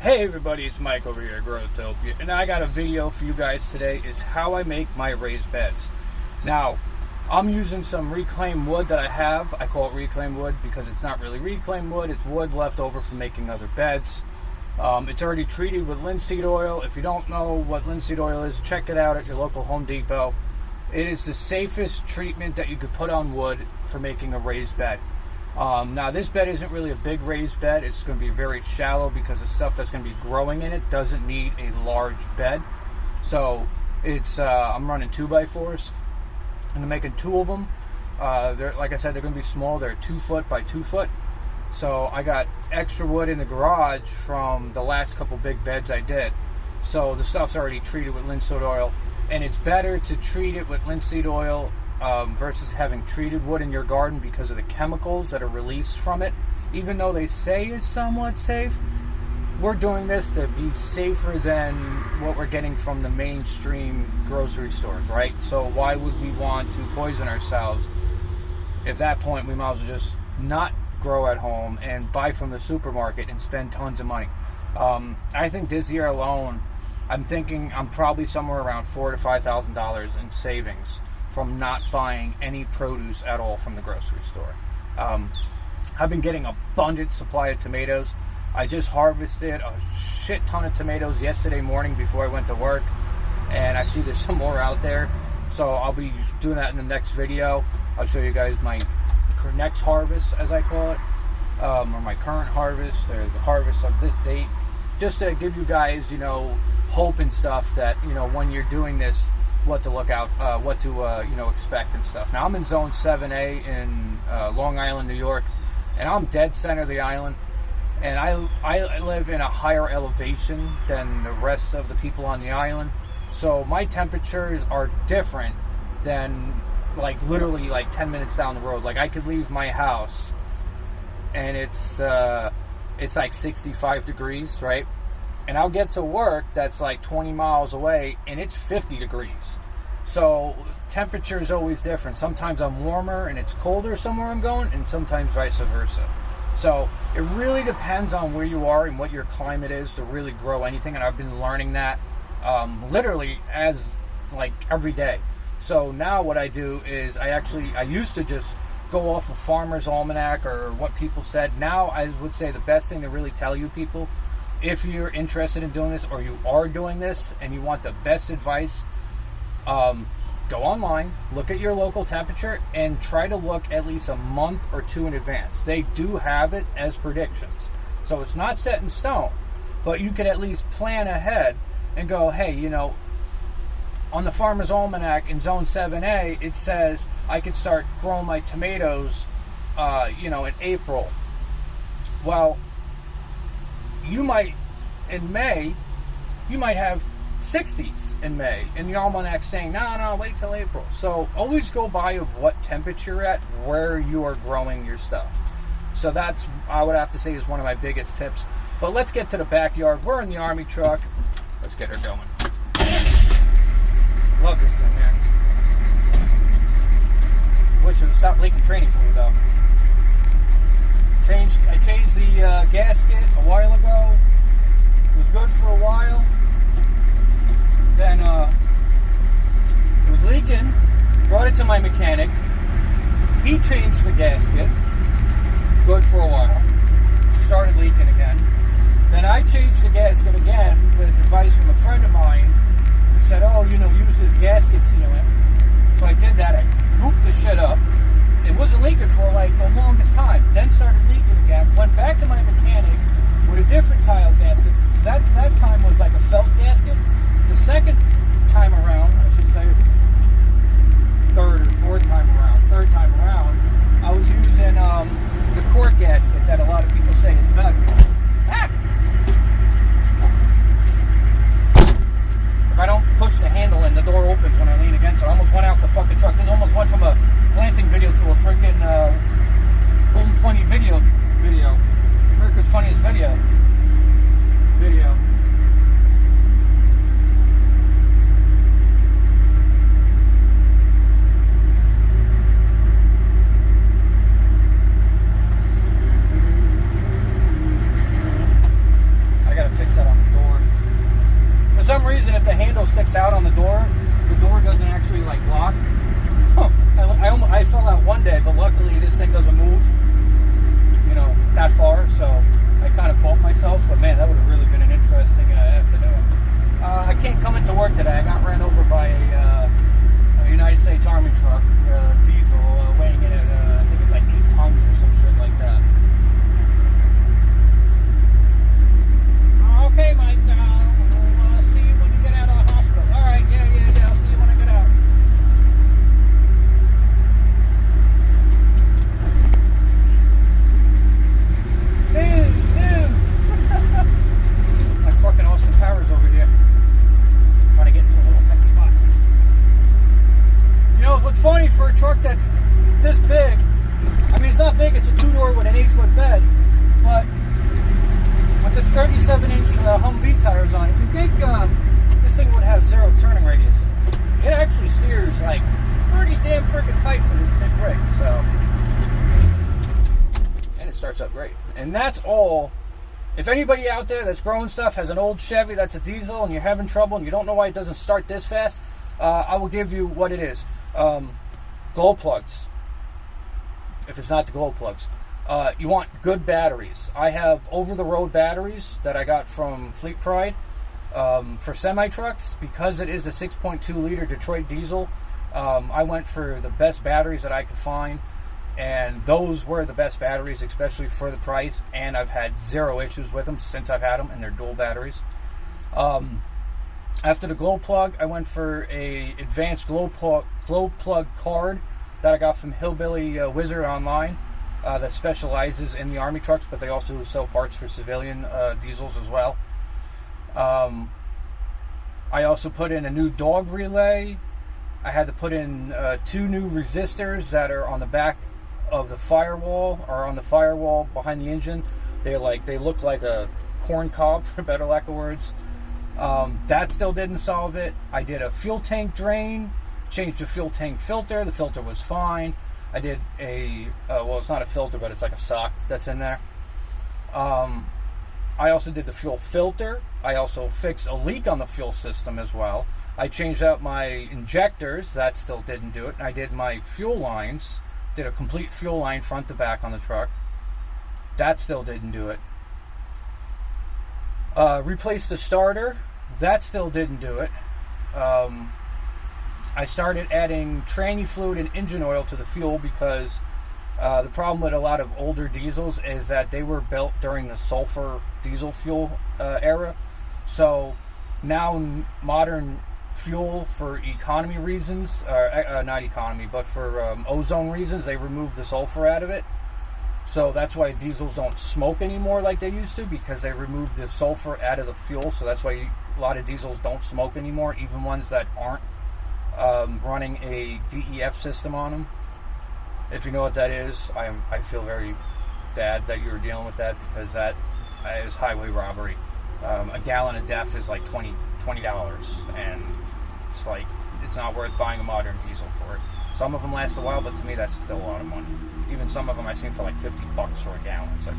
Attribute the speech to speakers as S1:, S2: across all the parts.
S1: Hey everybody, it's Mike over here at Growtopia, and I got a video for you guys today. Is how I make my raised beds. Now, I'm using some reclaimed wood that I have. I call it reclaimed wood because it's not really reclaimed wood. It's wood left over from making other beds. It's already treated with linseed oil. If you don't know what linseed oil is, check it out at your local Home Depot. It is the safest treatment that you could put on wood for making a raised bed. Now this bed isn't really a big raised bed. It's going to be very shallow because the stuff that's going to be growing in it doesn't need a large bed. So it's I'm running 2x4s and I'm making 2 of them. They're, like I said, they're going to be small. They're 2 foot by 2 foot. So I got extra wood in the garage from the last couple big beds I did. So the stuff's already treated with linseed oil, and it's better to treat it with linseed oil versus having treated wood in your garden because of the chemicals that are released from it. Even though they say it's somewhat safe, we're doing this to be safer than what we're getting from the mainstream grocery stores, right? So why would we want to poison ourselves? At that point, we might as well just not grow at home and buy from the supermarket and spend tons of money. I think this year alone, I'm thinking I'm probably somewhere around $4,000 to $5,000 in savings from not buying any produce at all from the grocery store. I've been getting abundant supply of tomatoes. I just harvested a shit ton of tomatoes yesterday morning before I went to work, and I see there's some more out there, so I'll be doing that in the next video. I'll show you guys my next harvest, as I call it, or my current harvest, or the harvest of this date, just to give you guys, you know, hope and stuff that, you know, when you're doing this, what to look out, what to you know, expect and stuff. Now I'm in Zone 7A in Long Island, New York, and I'm dead center of the island, and I live in a higher elevation than the rest of the people on the island, so my temperatures are different than like literally like 10 minutes down the road. Like I could leave my house and it's like 65 degrees, right? And I'll get to work that's like 20 miles away and it's 50 degrees. So temperature is always different. Sometimes I'm warmer and it's colder somewhere I'm going, and sometimes vice versa. So it really depends on where you are and what your climate is to really grow anything. And I've been learning that literally as like every day. So now what I do is I used to just go off of Farmer's Almanac or what people said. Now I would say the best thing to really tell you people, if you're interested in doing this or you are doing this and you want the best advice, go online, look at your local temperature, and try to look at least a month or 2 in advance. They do have it as predictions. So it's not set in stone, but you could at least plan ahead and go, hey, you know, on the Farmer's Almanac in Zone 7A, it says I could start growing my tomatoes, you know, in April. Well, you might, in May, you might have 60s in May, and the Almanac's saying, no, wait till April. So always go by of what temperature you're at, where you are growing your stuff. So that's, I would have to say, is one of my biggest tips. But let's get to the backyard. We're in the Army truck. Let's get her going. Love this thing, man. Wish it would stop leaking training fluid though. I changed the gasket a while ago. It was good for a while. Then it was leaking. Brought it to my mechanic. He changed the gasket. Good for a while. Started leaking again. Then I changed the gasket again with advice from a friend of mine. Said, oh, you know, use this gasket sealant. So I did that. I gooped the shit up. It wasn't leaking for like the longest time. Then started leaking again. Went back to my mechanic with a different tile gasket. That time was like a felt gasket. The second time around, I should say, third time around, I was using the cork gasket that a lot of people say is better. Ah! If I don't push the handle in, the door opens when I lean against it. I almost went out the fucking truck. This almost went from a planting video to a freaking home funny video. America's funniest video. reason, if the handle sticks out on the door doesn't actually like lock. Huh. I fell out one day, but luckily this thing doesn't move, you know, that far, so I kind of caught myself. But man, that would have really been an interesting afternoon. I can't come into work today. I got ran over by a United States Army truck, diesel, weighing in at I think it's like 8 tons or some shit like that. Okay, Mike. We'll see you when you get out of the hospital. All right, yeah. I'll see you when I get out. Like fucking Austin Powers over here, trying to get into a little tight spot. You know what's funny, for a truck that's this big? I mean, it's not big. It's a 2-door with an 8-foot bed, but with the 37-inch Humvee tires on it, you think this thing would have 0 turning radius. It actually steers like pretty damn freaking tight for this big rig. So, and it starts up great. And that's all. If anybody out there that's growing stuff has an old Chevy that's a diesel and you're having trouble and you don't know why it doesn't start this fast, I will give you what it is. Glow plugs. If it's not the glow plugs. You want good batteries. I have over-the-road batteries that I got from Fleet Pride for semi-trucks. Because it is a 6.2-liter Detroit diesel, I went for the best batteries that I could find, and those were the best batteries, especially for the price, and I've had 0 issues with them since I've had them, and they're dual batteries. After the glow plug, I went for a advanced glow plug card that I got from Hillbilly Wizard online. That specializes in the Army trucks, but they also sell parts for civilian diesels as well. I also put in a new dog relay. I had to put in 2 new resistors that are on the back of the firewall, or on the firewall behind the engine. They look like a corn cob, for better lack of words. That still didn't solve it. I did a fuel tank drain, changed the fuel tank filter. The filter was fine. I did a, well, it's not a filter, but it's like a sock that's in there. I also did the fuel filter. I also fixed a leak on the fuel system as well. I changed out my injectors. That still didn't do it. And I did my fuel lines. Did a complete fuel line front to back on the truck. That still didn't do it. Replaced the starter. That still didn't do it. I started adding tranny fluid and engine oil to the fuel because the problem with a lot of older diesels is that they were built during the sulfur diesel fuel era. So now modern fuel, for economy reasons, not economy, but for ozone reasons, they remove the sulfur out of it. So that's why diesels don't smoke anymore like they used to, because they removed the sulfur out of the fuel. So that's why a lot of diesels don't smoke anymore, even ones that aren't running a DEF system on them. If you know what that is, I feel very bad that you're dealing with that, because that is highway robbery. A gallon of DEF is like $20, and it's like, it's not worth buying a modern diesel for it. Some of them last a while, but to me that's still a lot of money. Even some of them I've seen for like $50 for a gallon. It's like,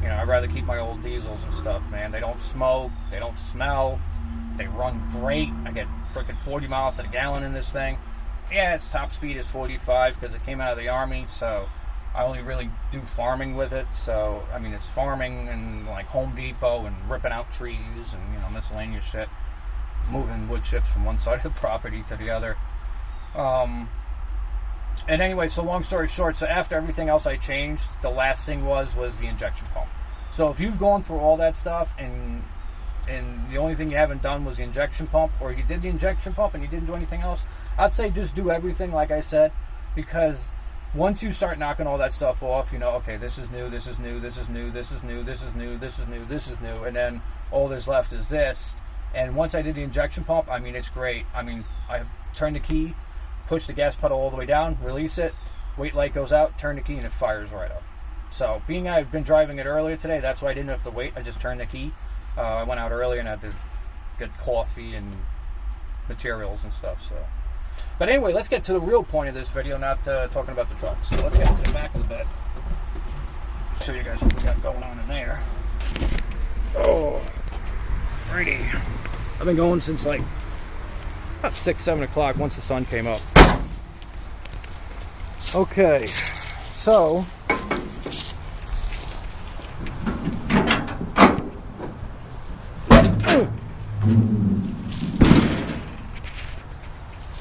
S1: you know, I'd rather keep my old diesels and stuff, man. They don't smoke, they don't smell, they run great. I get freaking 40 miles to the gallon in this thing. Yeah, its top speed is 45 because it came out of the Army, so I only really do farming with it. So, I mean, it's farming and like Home Depot and ripping out trees and, you know, miscellaneous shit. Moving wood chips from one side of the property to the other. And anyway, so long story short, so after everything else I changed, the last thing was the injection pump. So if you've gone through all that stuff and the only thing you haven't done was the injection pump, or you did the injection pump and you didn't do anything else, I'd say just do everything like I said, because once you start knocking all that stuff off, you know, okay, this is new, this is new, this is new, this is new, this is new, this is new, this is new, and then all there's left is this. And once I did the injection pump, I mean, it's great. I mean, I turn the key, push the gas pedal all the way down, release it, wait light goes out, turn the key, and it fires right up. So, being I've been driving it earlier today, that's why I didn't have to wait. I just turned the key. I went out earlier and had to get coffee and materials and stuff. So, but anyway, let's get to the real point of this video, not talking about the truck. So let's get to the back of the bed. Show you guys what we got going on in there. Oh, pretty. I've been going since like about 6, 7 o'clock once the sun came up. Okay, so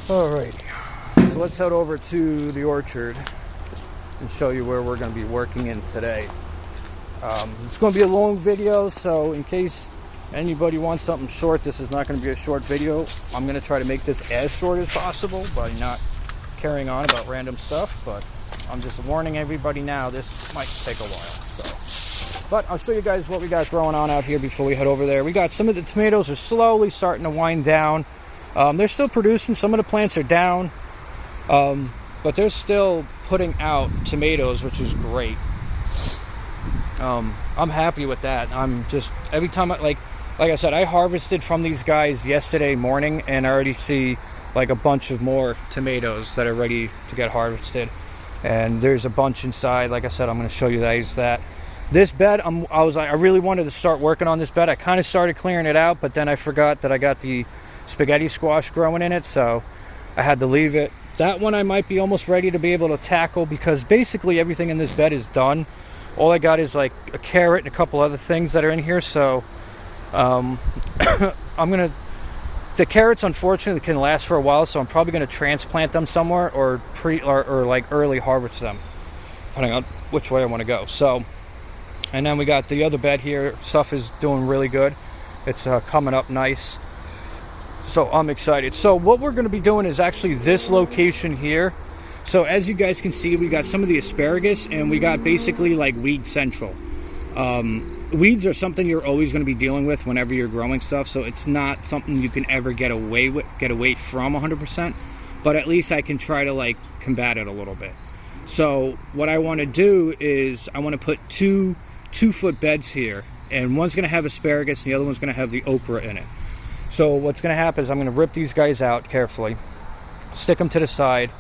S1: alrighty, so let's head over to the orchard and show you where we're going to be working in today. It's going to be a long video, so in case anybody wants something short, this is not going to be a short video. I'm going to try to make this as short as possible by not carrying on about random stuff, but I'm just warning everybody now, this might take a while. So, but I'll show you guys what we got growing on out here before we head over there. We got some of the tomatoes are slowly starting to wind down. They're still producing. Some of the plants are down, but they're still putting out tomatoes, which is great. I'm happy with that. I'm just, every time like I said, I harvested from these guys yesterday morning, and I already see like a bunch of more tomatoes that are ready to get harvested, and there's a bunch inside. Like I said, I'm going to show you guys that. This bed, I really wanted to start working on this bed. I kind of started clearing it out, but then I forgot that I got the spaghetti squash growing in it, so I had to leave it. That one I might be almost ready to be able to tackle, because basically everything in this bed is done. All I got is like a carrot and a couple other things that are in here, so I'm gonna, the carrots unfortunately can last for a while, so I'm probably gonna transplant them somewhere or like early harvest them, depending on which way I want to go. So, and then we got the other bed here. Stuff is doing really good. It's coming up nice, so I'm excited. So what we're going to be doing is actually this location here. So as you guys can see, we got some of the asparagus, and we got basically like weed central. Weeds are something you're always going to be dealing with whenever you're growing stuff, so it's not something you can ever get away from 100%, but at least I can try to like combat it a little bit. So what I want to do is I want to put two 2-foot beds here, and one's going to have asparagus and the other one's going to have the okra in it. So what's going to happen is I'm going to rip these guys out carefully, stick them to the side.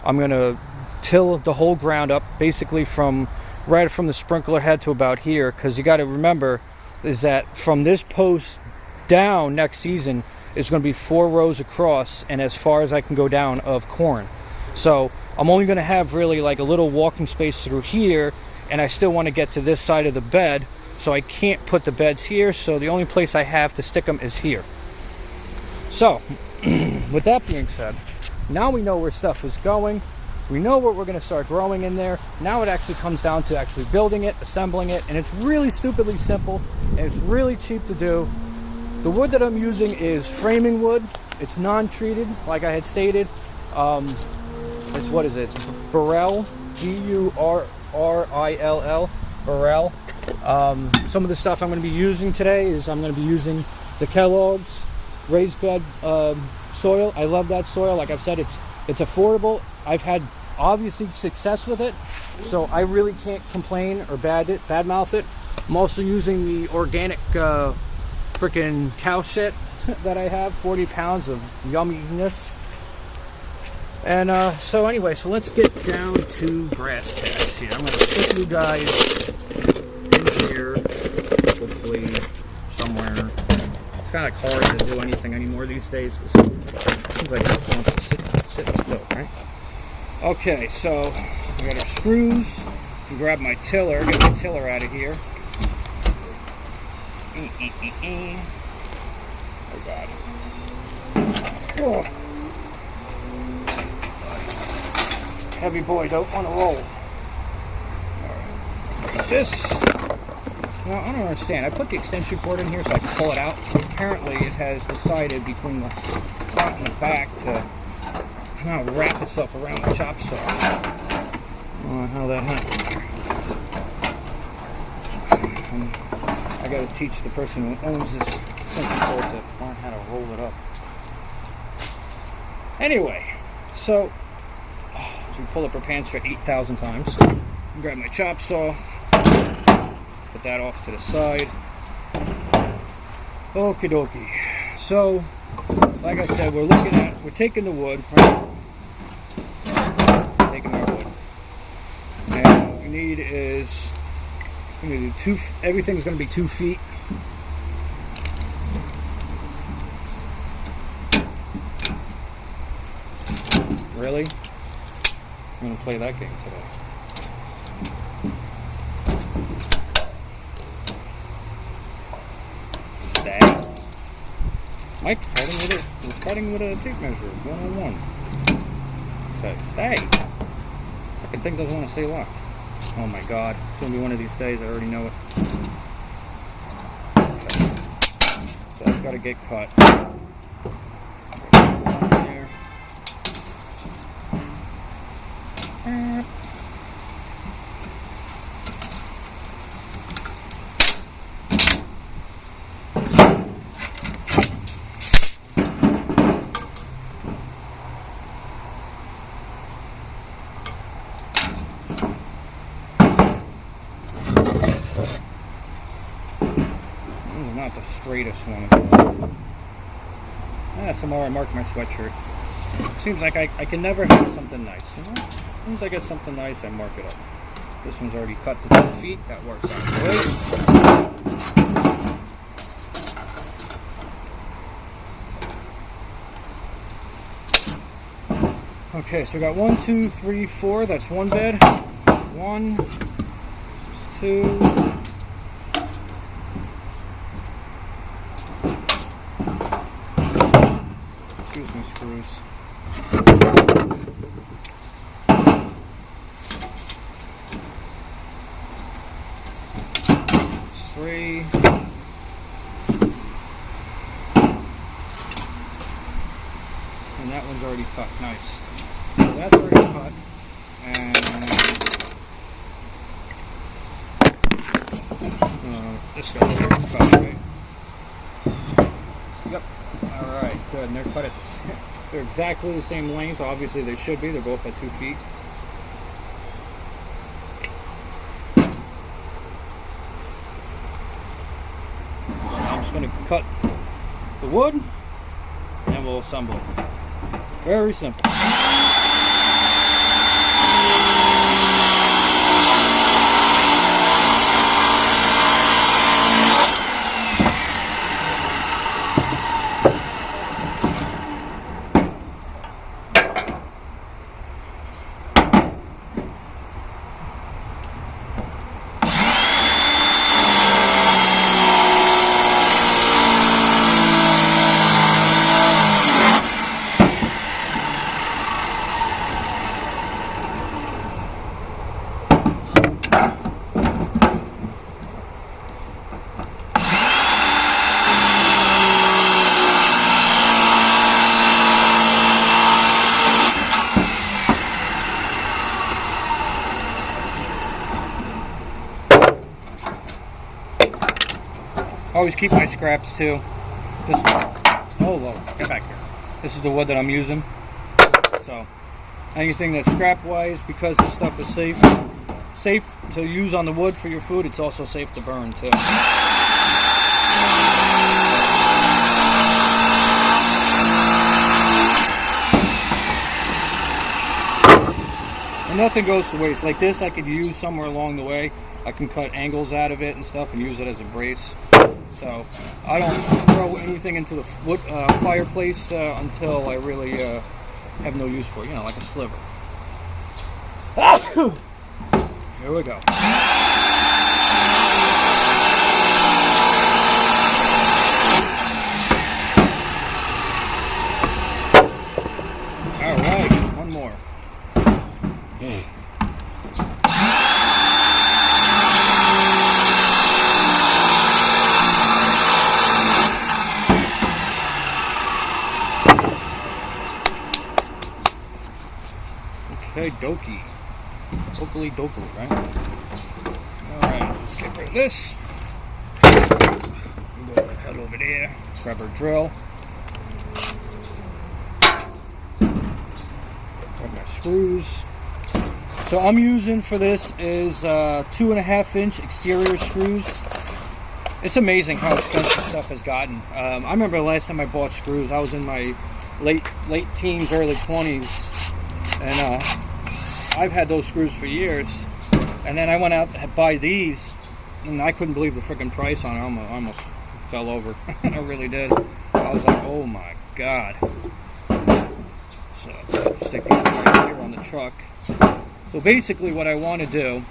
S1: I'm going to till the whole ground up, basically from right from the sprinkler head to about here, because you got to remember is that from this post down next season is going to be 4 rows across, and as far as I can go down of corn. So I'm only going to have really like a little walking space through here, and I still want to get to this side of the bed, so I can't put the beds here, so the only place I have to stick them is here. So with that being said, now we know where stuff is going. We know what we're going to start growing in there. Now it actually comes down to actually building it, assembling it, and it's really stupidly simple, and it's really cheap to do. The wood that I'm using is framing wood. It's non-treated, like I had stated. It's, what is it? It's Burrell, B-U-R-R-I-L-L, Burrell. Some of the stuff I'm going to be using today is I'm going to be using the Kellogg's raised bed soil. I love that soil. Like I've said, it's affordable. I've had obviously success with it, so I really can't complain or badmouth it. I'm also using the organic freaking cow shit that I have, 40 pounds of yumminess. And so anyway, so let's get down to grass tasks here. I'm going to put you guys in here, hopefully somewhere. It's kind of hard to do anything anymore these days. It seems like everyone wants to sit still, right? Okay, so I got our screws. Grab my tiller. Get my tiller out of here. Oh God. Oh. Heavy boy, don't want to roll. Alright. This, well, I don't understand. I put the extension cord in here so I can pull it out. Apparently it has decided between the front and the back to kind of wrap itself around the chop saw. I don't know how that happened. I got to teach the person who owns this extension cord to learn how to roll it up. Anyway, so we pull up our pants for 8,000 times. Grab my chop saw, put that off to the side. Okie dokie. So, like I said, we're taking the wood, right? Taking our wood. And what we need is, we're going to do everything's going to be 2 feet. Really? I'm gonna play that game today. Stay. Mike fighting with a tape measure, 1-on-1. Okay, stay. Fucking thing doesn't want to stay locked. Oh my god, it's gonna be one of these days, I already know it. Okay. So that's gotta get cut. Not the straightest one. Tomorrow I mark my sweatshirt. Seems like I can never have something nice, you know? As soon as I get something nice, I mark it up. This one's already cut to 2 feet. That works out great. Okay, so we got 1, 2, 3, 4. That's one bed. 1, 2. Excuse me, screws. 3. And that one's already cut. Nice. So that's already cut. And this guy's already cut, right? Yep. Alright, good. And they're cut at they're exactly the same length. Obviously they should be. They're both at 2 feet. I'm just going to cut the wood and we'll assemble it. Very simple. I always keep my scraps too. Get back here. This is the wood that I'm using. So anything that's scrap wise, because this stuff is safe to use on the wood for your food, it's also safe to burn too. And nothing goes to waste. Like this I could use somewhere along the way. I can cut angles out of it and stuff and use it as a brace. So I don't throw anything into the wood fireplace until I really have no use for it, you know, like a sliver. Here we go. All right, one more. Okay, dokie. Dokely, right? Alright, let's get rid of this. Head over there. Grab our drill. Grab my screws. So I'm using for this is 2.5-inch exterior screws. It's amazing how expensive stuff has gotten. I remember the last time I bought screws, I was in my late teens, early 20s, and I've had those screws for years. And then I went out to buy these, and I couldn't believe the freaking price on it. I almost fell over. I really did. I was like, oh my god. So stick these right here on the truck. So basically what I want to do,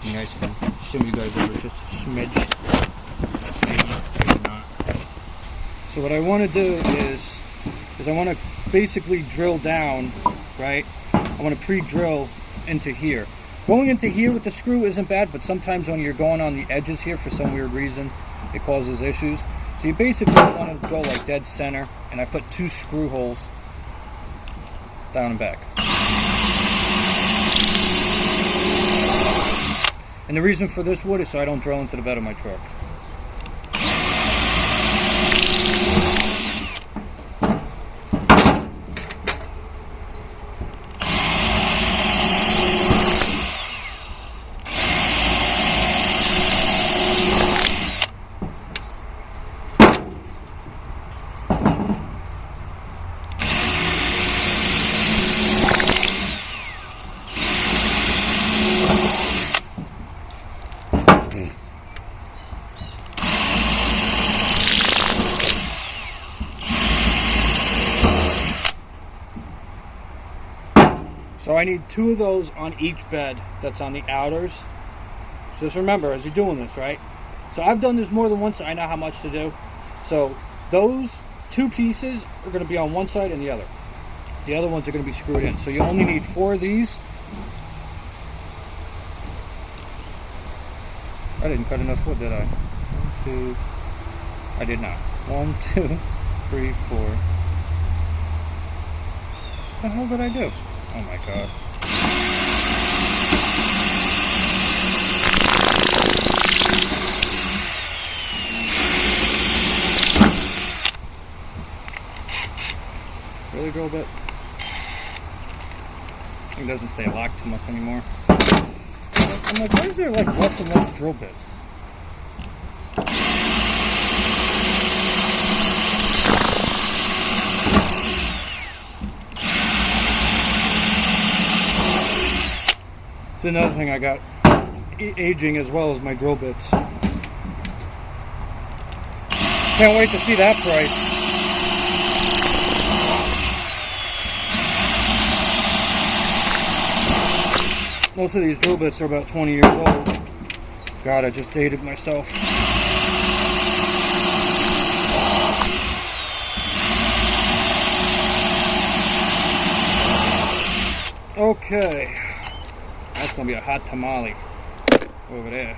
S1: you guys can zoom you guys over just a smidge. Maybe not. So what I want to do is I want to basically drill down, right? I want to pre-drill into here. Going into here with the screw isn't bad, but sometimes when you're going on the edges here for some weird reason, it causes issues. So you basically want to go like dead center, and I put 2 screw holes down and back. And the reason for this wood is so I don't drill into the bed of my truck. So I need 2 of those on each bed that's on the outers. So just remember, as you're doing this, right? So I've done this more than once, so I know how much to do. So those 2 pieces are going to be on one side and the other. The other ones are going to be screwed in. So you only need 4 of these. I didn't cut enough wood, did I? 1, 2. I did not. 1, 2, 3, 4. What the hell did I do? Oh my god. Really drill bit? It doesn't stay locked too much anymore. I'm like, why is there like less and less drill bits? It's another thing I got aging as well as my drill bits. Can't wait to see that price. Most of these drill bits are about 20 years old. God, I just dated myself. Okay. That's gonna be a hot tamale over there.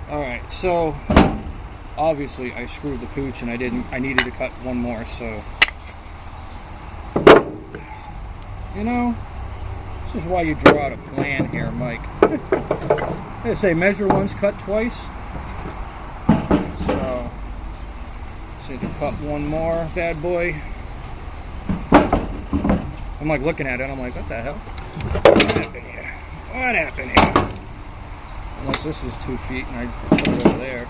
S1: Alright, so obviously I screwed the pooch and I needed to cut one more, so you know, this is why you draw out a plan here, Mike. They say measure once, cut twice. So just need to cut one more bad boy. I'm like looking at it, I'm like, what the hell? What happened here? What happened here? Unless this is 2 feet and I put it over there.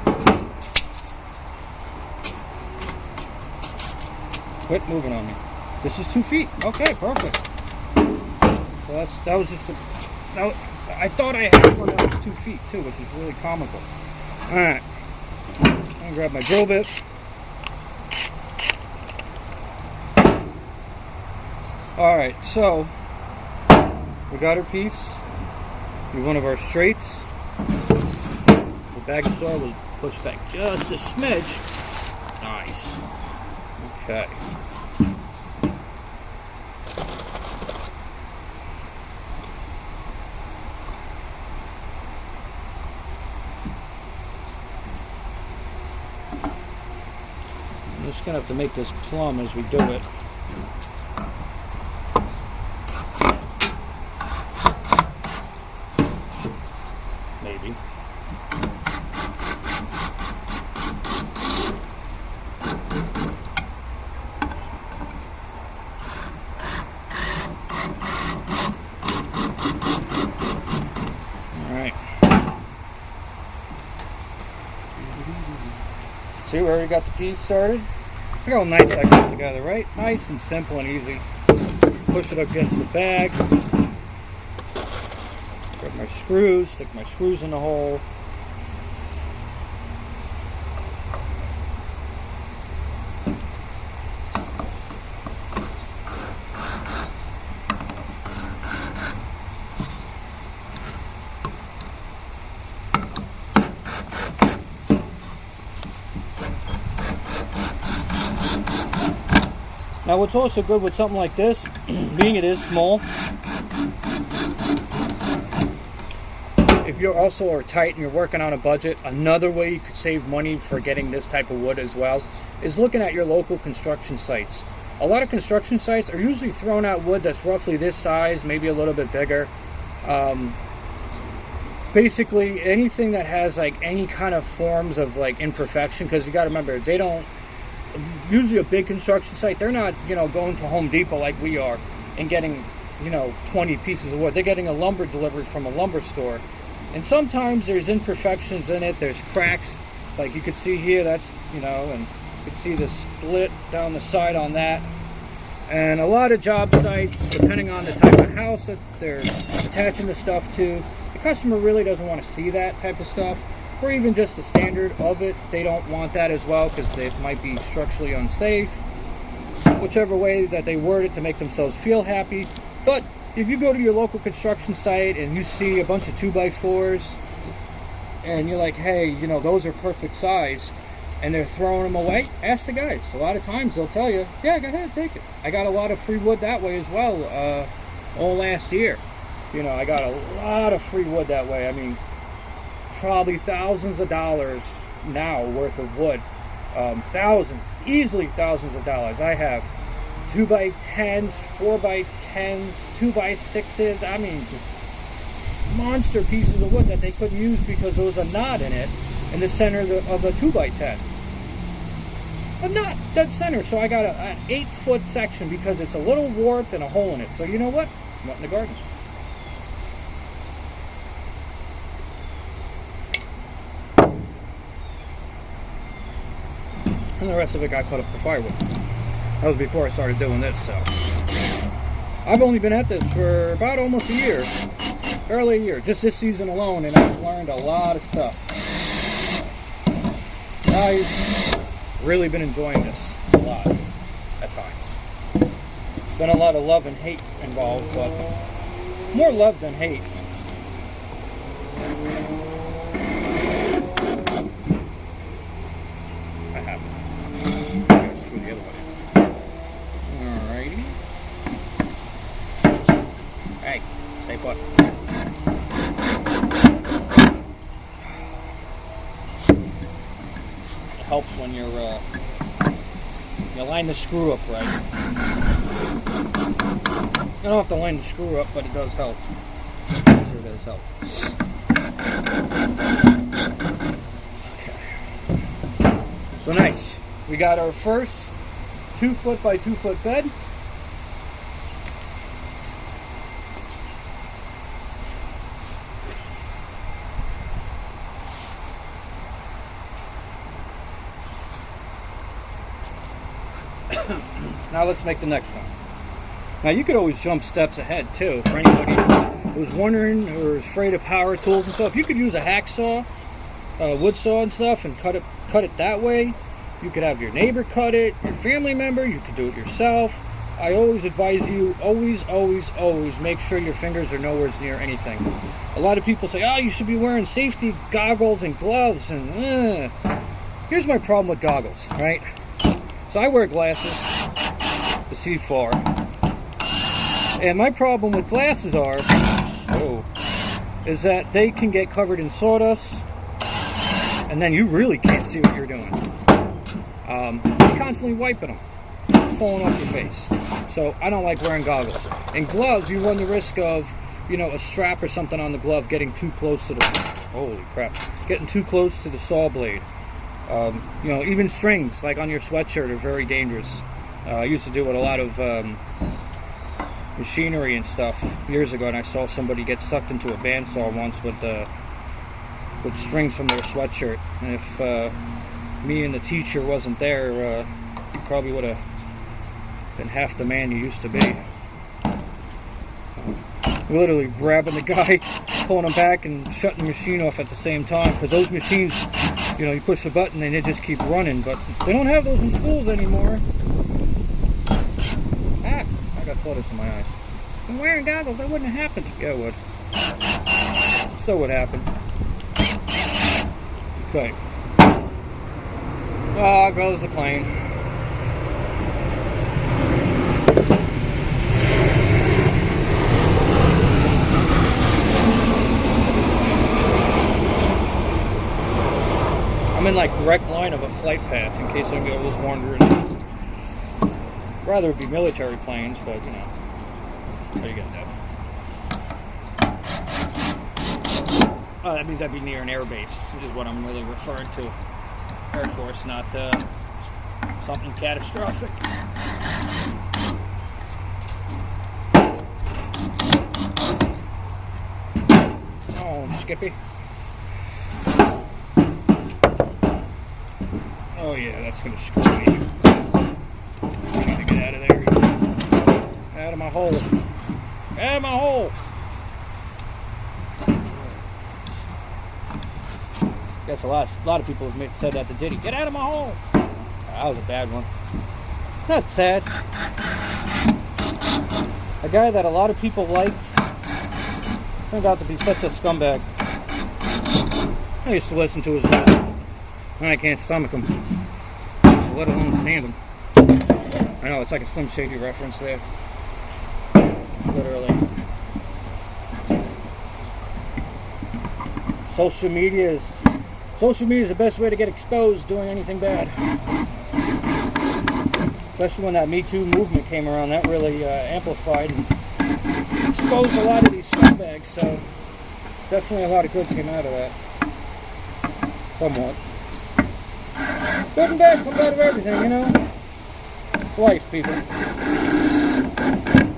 S1: Quit moving on me. This is 2 feet. Okay, perfect. So that was just I thought I had one that was 2 feet too, which is really comical. Alright. I'm gonna grab my drill bit. Alright, so we got our piece. We one of our straights. The bag of soil was pushed back just a smidge. Nice. Okay. I'm just gonna have to make this plumb as we do it. Maybe. Alright. See, we already got the piece started. Look how nice that goes together, right? Nice and simple and easy. Push it up against the bag. Grab my screws, stick my screws in the hole. Now what's also good with something like this, being it is small, if you also are tight and you're working on a budget, another way you could save money for getting this type of wood as well is looking at your local construction sites. A lot of construction sites are usually throwing out wood that's roughly this size, maybe a little bit bigger. Basically anything that has like any kind of forms of like imperfection, because you got to remember, they don't, usually a big construction site, they're not, you know, going to Home Depot like we are and getting, you know, 20 pieces of wood. They're getting a lumber delivery from a lumber store, and sometimes there's imperfections in it. There's cracks, like you could see here, that's, you know, and you can see the split down the side on that. And a lot of job sites, depending on the type of house that they're attaching the stuff to, the customer really doesn't want to see that type of stuff, or even just the standard of it. They don't want that as well because it might be structurally unsafe, whichever way that they word it to make themselves feel happy. But if you go to your local construction site and you see a bunch of 2x4s and you're like, hey, you know, those are perfect size, and they're throwing them away, ask the guys. A lot of times they'll tell you, yeah, go ahead, take it. I got a lot of free wood that way as well. All last year, you know, I got a lot of free wood that way. I mean, probably thousands of dollars now worth of wood. Thousands, easily thousands of dollars. I have 2x10s, 4x10s, 2x6s. I mean, monster pieces of wood that they couldn't use because there was a knot in it in the center of a 2x10. A knot dead center. So I got an 8-foot section because it's a little warped and a hole in it. So you know what? Not in the garden. And the rest of it got cut up for firewood. That was before I started doing this, so. I've only been at this for about almost a year. Barely a year. Just this season alone, and I've learned a lot of stuff. I've really been enjoying this a lot at times. There's been a lot of love and hate involved, but more love than hate. I have. I'm gonna screw the other one in. Alrighty. Hey, stay put. Helps when you line the screw up right. You don't have to line the screw up, but it does help. It sure does help. Okay. So nice. We got our first 2-foot by 2-foot bed. Now let's make the next one. Now you could always jump steps ahead too. For anybody who's wondering or is afraid of power tools and stuff, you could use a hacksaw, wood saw and stuff, and cut it that way. You could have your neighbor cut it, your family member. You could do it yourself. I always advise you, always make sure your fingers are nowhere near anything. A lot of people say, oh, you should be wearing safety goggles and gloves. And here's my problem with goggles, right? So I wear glasses to see far. And my problem with glasses is that they can get covered in sawdust, and then you really can't see what you're doing. You're constantly wiping them, falling off your face. So I don't like wearing goggles. And gloves, you run the risk of, you know, a strap or something on the glove getting too close to the, holy crap, getting too close to the saw blade. You know, even strings, like on your sweatshirt, are very dangerous. I used to do it a lot of machinery and stuff years ago, and I saw somebody get sucked into a bandsaw once with strings from their sweatshirt. And if me and the teacher wasn't there, you probably would have been half the man you used to be. Literally grabbing the guy, pulling him back, and shutting the machine off at the same time, because those machines, you know, you push a button and they just keep running, but they don't have those in schools anymore. Ah, I got photos in my eyes. If I'm wearing goggles, that wouldn't have happened. Yeah, it would. Still would happen. Okay. Ah, goes the plane. in like direct line of a flight path in case anybody was wondering. Rather it be military planes, but you know, what are you gonna do? Oh, that means I'd be near an air base, is what I'm really referring to. Air Force, not something catastrophic. Oh, Skippy. Oh yeah, that's gonna screw me. I need to get out of there. Out of my hole. Out of my hole. Guess a lot of people have said that to Diddy. Get out of my hole. That was a bad one. That's sad. A guy that a lot of people liked turned out to be such a scumbag. I used to listen to his music, and I can't stomach him, let alone stand him. I know, it's like a Slim Shady reference there. Literally. Social media is the best way to get exposed doing anything bad. Especially when that Me Too movement came around, that really amplified and exposed a lot of these scumbags, so definitely a lot of good came out of that. Somewhat. Good and bad comes out of everything, you know? Life, people.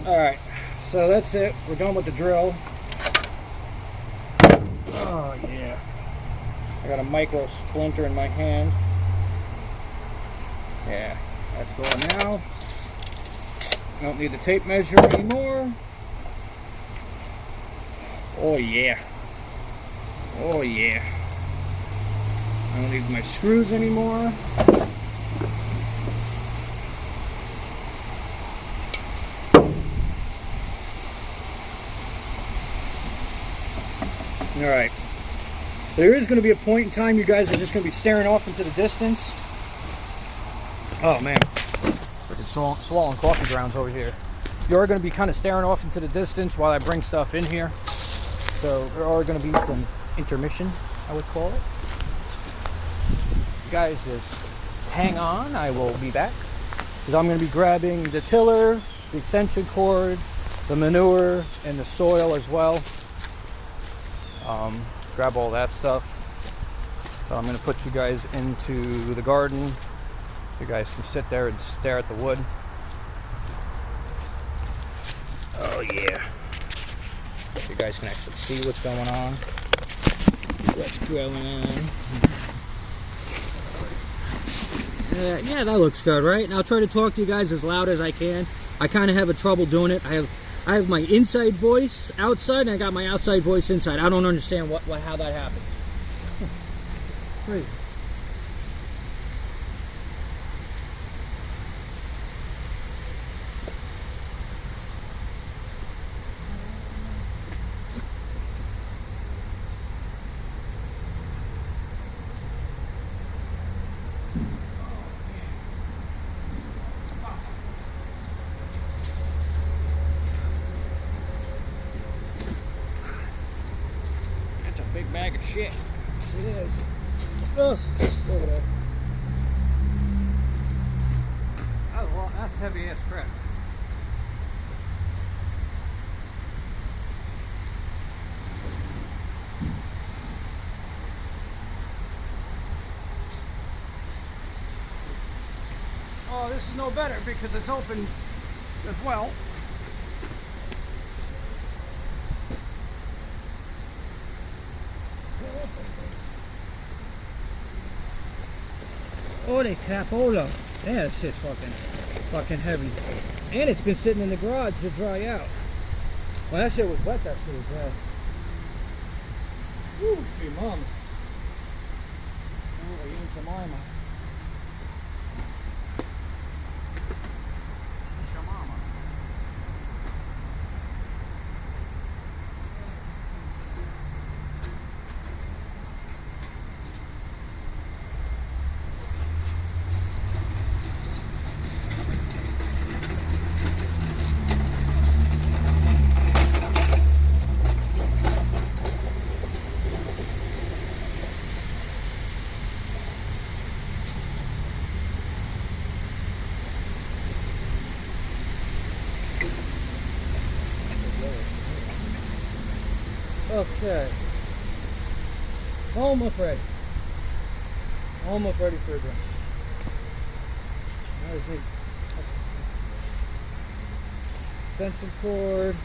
S1: Alright, so that's it. We're done with the drill. Oh, yeah. I got a micro splinter in my hand. Yeah, that's going now. Don't need the tape measure anymore. Oh yeah. Oh yeah. I don't need my screws anymore. Alright. There is going to be a point in time you guys are just going to be staring off into the distance. Oh man. Freaking swallowing coffee grounds over here. You are going to be kind of staring off into the distance while I bring stuff in here. So there are going to be some intermission, I would call it. You guys just hang on, I will be back. Because I'm going to be grabbing the tiller, the extension cord, the manure, and the soil as well. Grab all that stuff. So I'm going to put you guys into the garden. You guys can sit there and stare at the wood. Oh yeah. You guys can actually see what's going on. What's going on. Yeah, that looks good, right? And I'll try to talk to you guys as loud as I can. I kind of have a trouble doing it. I have my inside voice outside, and I got my outside voice inside. I don't understand how that happened. Great. Big bag of shit. It is. Oh, look at that. That's heavy ass crap. Oh, this is no better because it's open as well. Holy crapola. Yeah, that shit's fucking heavy. And it's been sitting in the garage to dry out. When that shit was wet, that shit was dry. Woo, gee, mom. Oh, you some mama. Okay. Almost ready. Almost ready for a drink. There's the extension cord.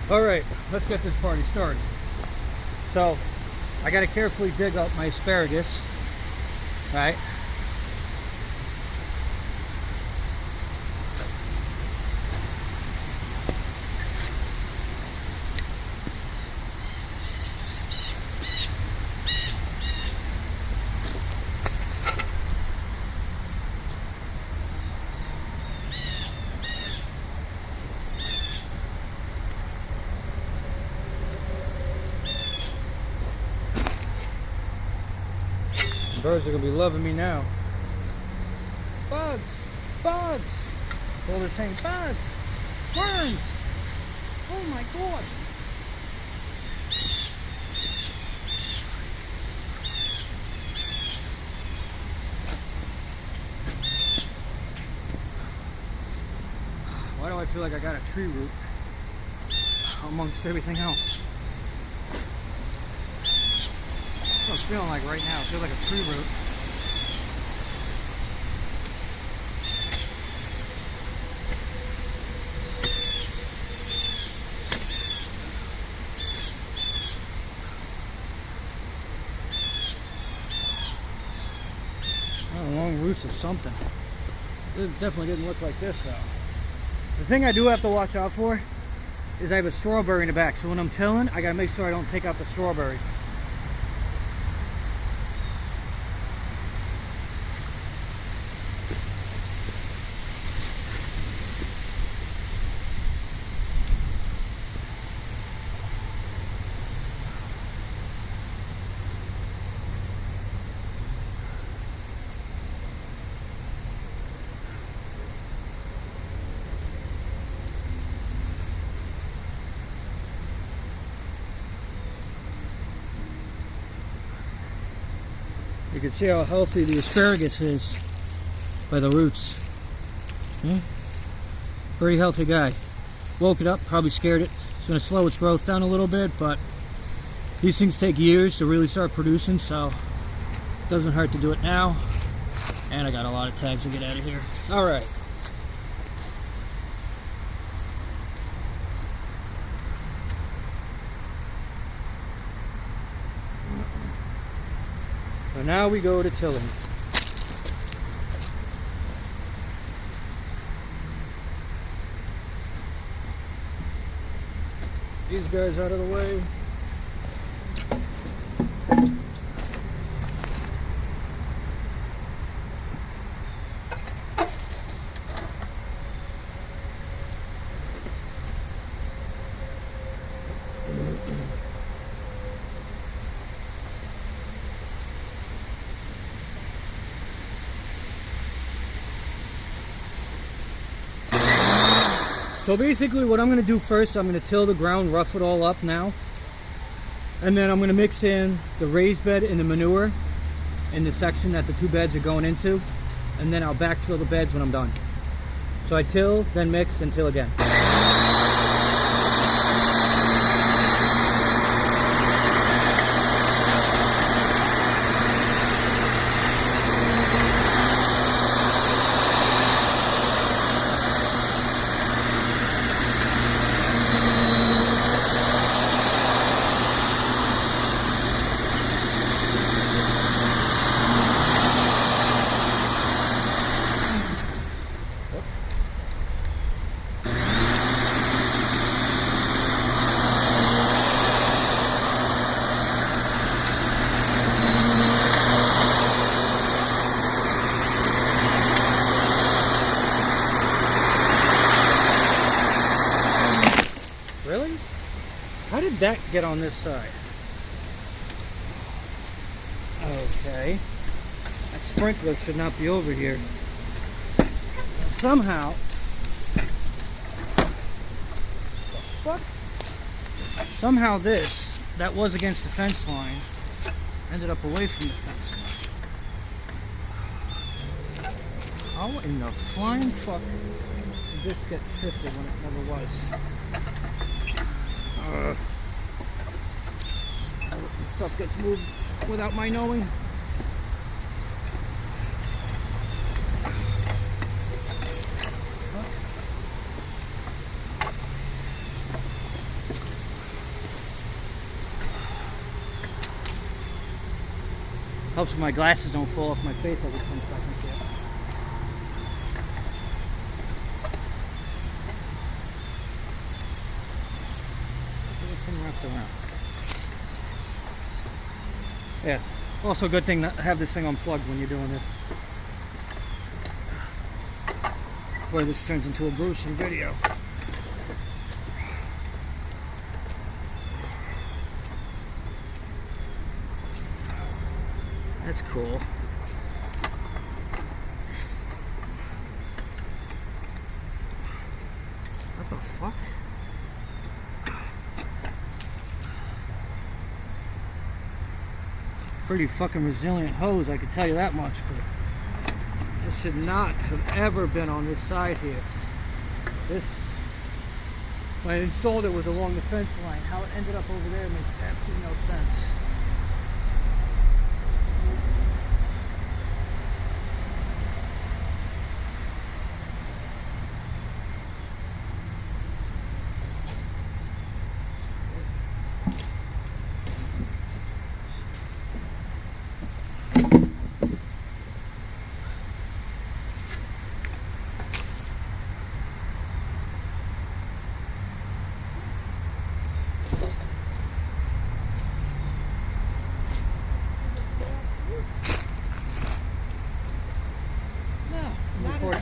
S1: Alright, let's get this party started. So, I gotta carefully dig up my asparagus, right? Birds are gonna be loving me now. Bugs! Bugs! Well, they're saying bugs! Worms! Oh my god! Why do I feel like I got a tree root amongst everything else? That's what I'm feeling like right now. It feels like a tree root. Oh, long roots of something. This definitely didn't look like this though. The thing I do have to watch out for is I have a strawberry in the back. So when I'm tilling, I gotta make sure I don't take out the strawberry. You can see how healthy the asparagus is by the roots. Yeah? Pretty healthy guy. Woke it up, probably scared it. It's going to slow its growth down a little bit, but these things take years to really start producing, so it doesn't hurt to do it now. And I got a lot of tags to get out of here. Alright. So now we go to tilling. These guys out of the way. So basically what I'm going to do first, I'm going to till the ground, rough it all up now. And then I'm going to mix in the raised bed and the manure. in the section that the 2 beds are going into, and then I'll backfill the beds when I'm done. So I till, then mix, and till again. Really? How did that get on this side? Okay. That sprinkler should not be over here. Somehow... What? Somehow this, that was against the fence line, ended up away from the fence line. How in the flying fuck did this get shifted when it never was? Stuff gets moved without my knowing. Helps if my glasses don't fall off my face every 10 seconds here. Wrapped around. Yeah, also a good thing to have this thing unplugged when you're doing this. Boy, this turns into a gruesome video. That's cool. What the fuck? Pretty fucking resilient hose, I can tell you that much, but this should not have ever been on this side here. This, when I installed it, was along the fence line. How it ended up over there makes absolutely no sense.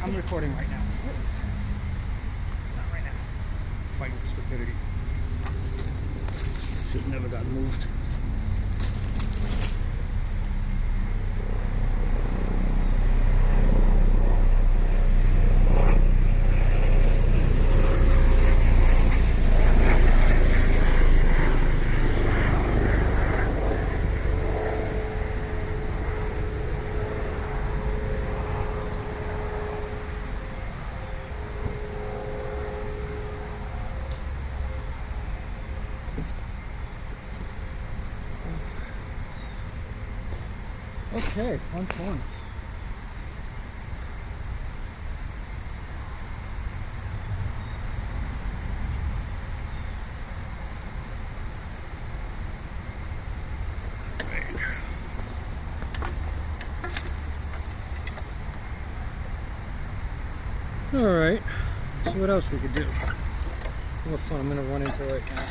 S1: I'm recording right now. Not right now. Fighting stupidity. Should never got moved. Okay, fun. Alright, let's see what else we could do. What fun I'm going to run into right now.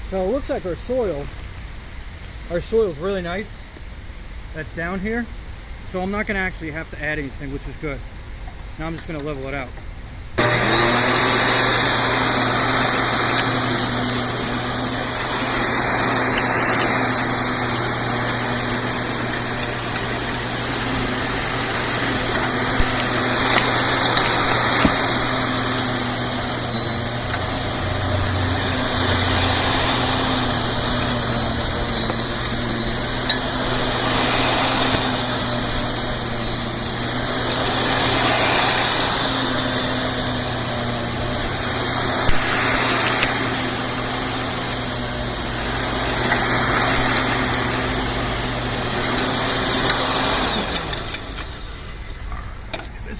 S1: So it looks like our soil's really nice. That's down here. So I'm not going to actually have to add anything, which is good. Now I'm just going to level it out.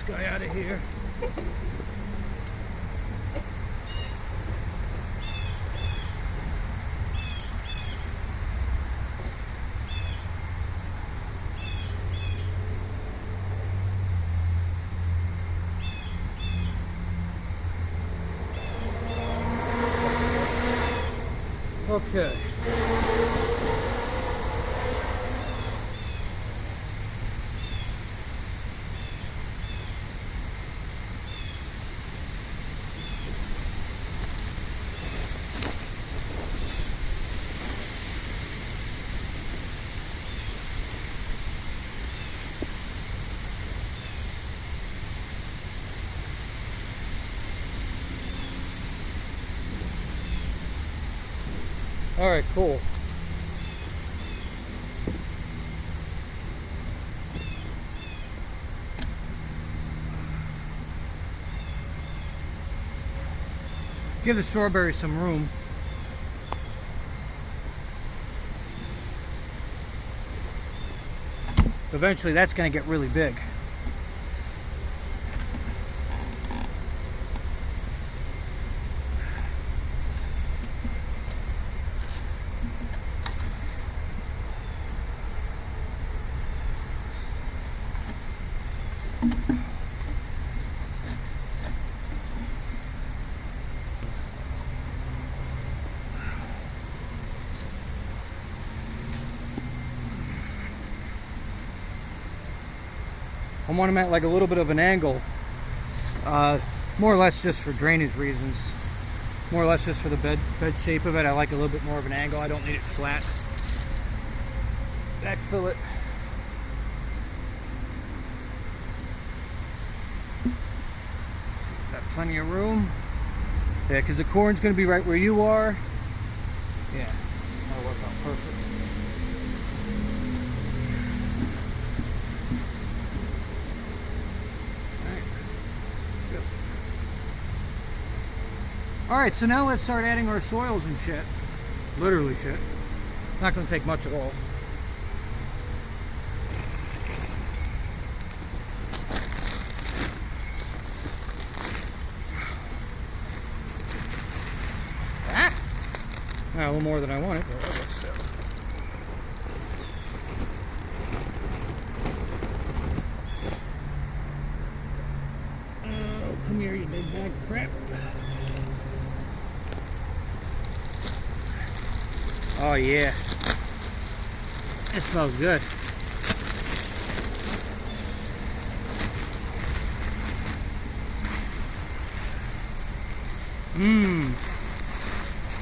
S1: Guy out of here. Okay. All right, cool. Give the strawberry some room. Eventually that's going to get really big. I want them at like a little bit of an angle, more or less just for drainage reasons, more or less just for the bed shape of it. I like a little bit more of an angle. I don't need it flat. Backfill it. Got plenty of room. Yeah, because the corn's going to be right where you are. Yeah, that'll work out perfect. Alright, so now let's start adding our soils and shit. Literally shit. Not going to take much at all. Ah! A little more than I wanted. Oh, come here, you big bag of crap. Oh yeah, it smells good.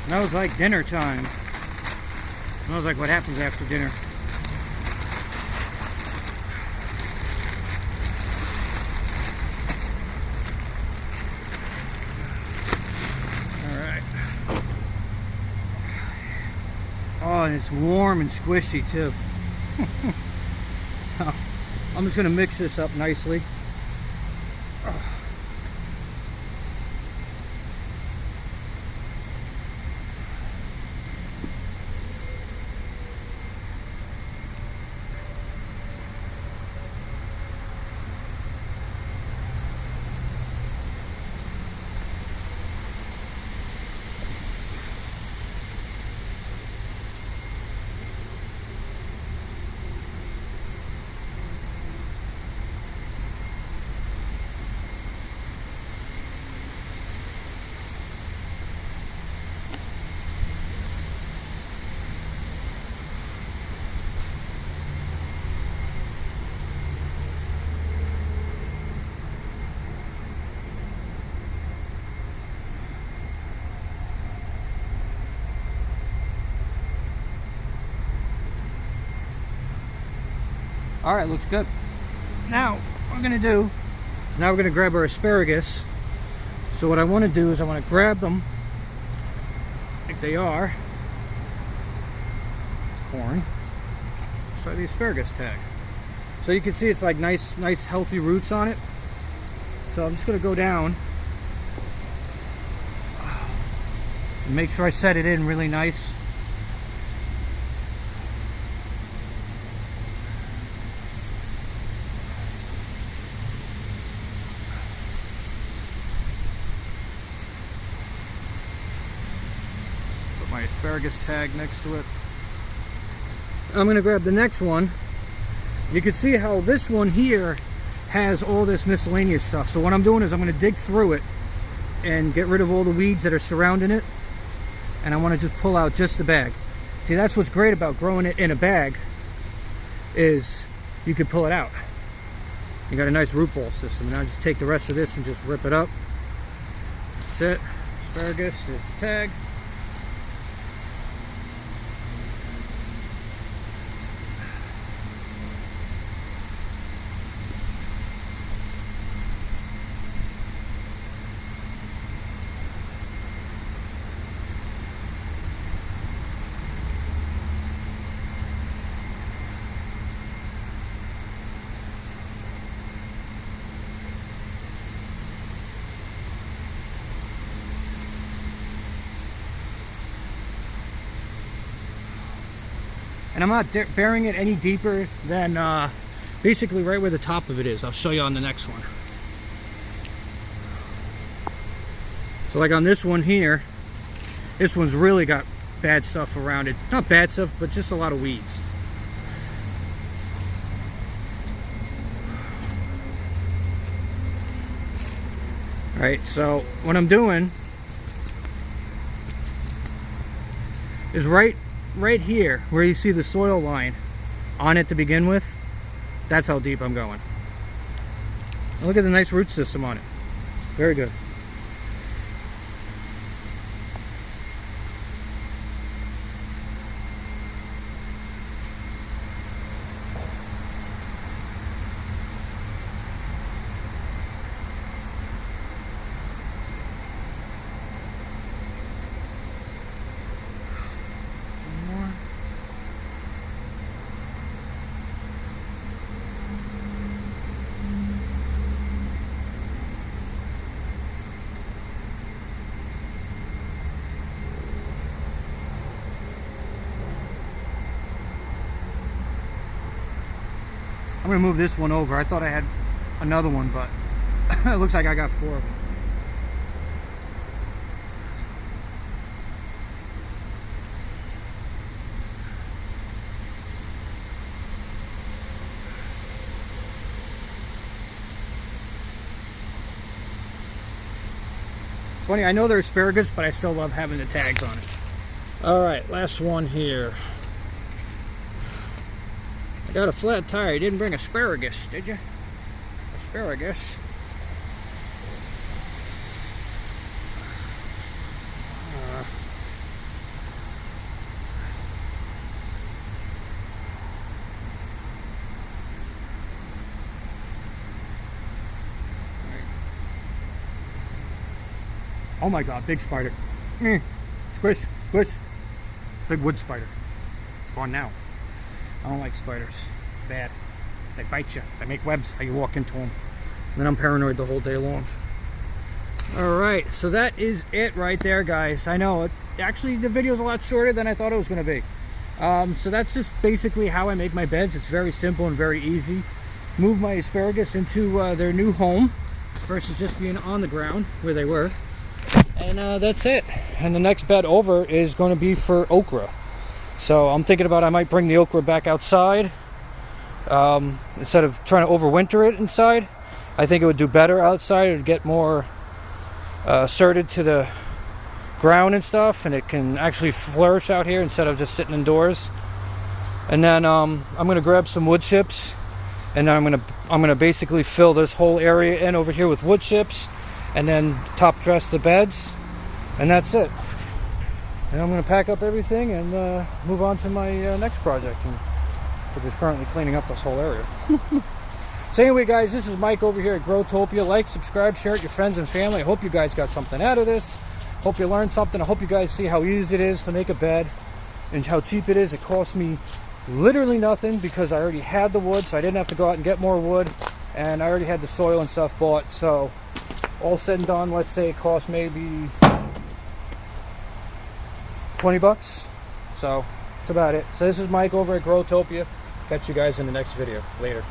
S1: Smells like dinner time. Smells like what happens after dinner. Oh, and it's warm and squishy too. I'm just going to mix this up nicely. All right, looks good. Now what we're gonna do, now we're gonna grab our asparagus. So what I want to do is I want to grab them like they are. It's corn. So the asparagus tag. So you can see it's like nice healthy roots on it. So I'm just gonna go down and make sure I set it in really nice. Put my asparagus tag next to it. I'm gonna grab the next one. You can see how this one here has all this miscellaneous stuff. So what I'm doing is I'm gonna dig through it and get rid of all the weeds that are surrounding it. And I want to just pull out just the bag. See, that's what's great about growing it in a bag, is you can pull it out. You got a nice root ball system. Now just take the rest of this and just rip it up. That's it. Asparagus is the tag. And I'm not burying it any deeper than basically right where the top of it is. I'll show you on the next one. So like on this one here, this one's really got bad stuff around it. Not bad stuff, but just a lot of weeds. Alright, so what I'm doing is right here where you see the soil line on it to begin with, that's how deep I'm going. And look at the nice root system on it. Very good. I'm gonna move this one over. I thought I had another one, but it looks like I got 4 of them. Funny, I know they're asparagus, but I still love having the tags on it. Alright, last one here. I got a flat tire. You didn't bring asparagus, did you? Asparagus. Oh my god, big spider. Squish, squish. Big wood spider. Gone now. I don't like spiders. Bad. They bite you. They make webs how you walk into them. And then I'm paranoid the whole day long. Alright, so that is it right there, guys. I know, actually the video is a lot shorter than I thought it was going to be. So that's just basically how I make my beds. It's very simple and very easy. Move my asparagus into their new home versus just being on the ground where they were. And that's it. And the next bed over is going to be for okra. So I'm thinking about I might bring the okra back outside instead of trying to overwinter it inside. I think it would do better outside. It would get more asserted to the ground and stuff, and it can actually flourish out here instead of just sitting indoors. And then I'm going to grab some wood chips, and then I'm gonna basically fill this whole area in over here with wood chips, and then top dress the beds, and that's it. And I'm going to pack up everything and move on to my next project and which is currently cleaning up this whole area. So anyway, guys, this is Mike over here at Growtopia. Like, subscribe, share it with your friends and family. I hope you guys got something out of this. Hope you learned something. I hope you guys see how easy it is to make a bed and how cheap it is. It cost me literally nothing because I already had the wood, so I didn't have to go out and get more wood, and I already had the soil and stuff bought. So all said and done, let's say it cost maybe 20 bucks. So that's about it. So this is Mike over at Growtopia. Catch you guys in the next video. Later.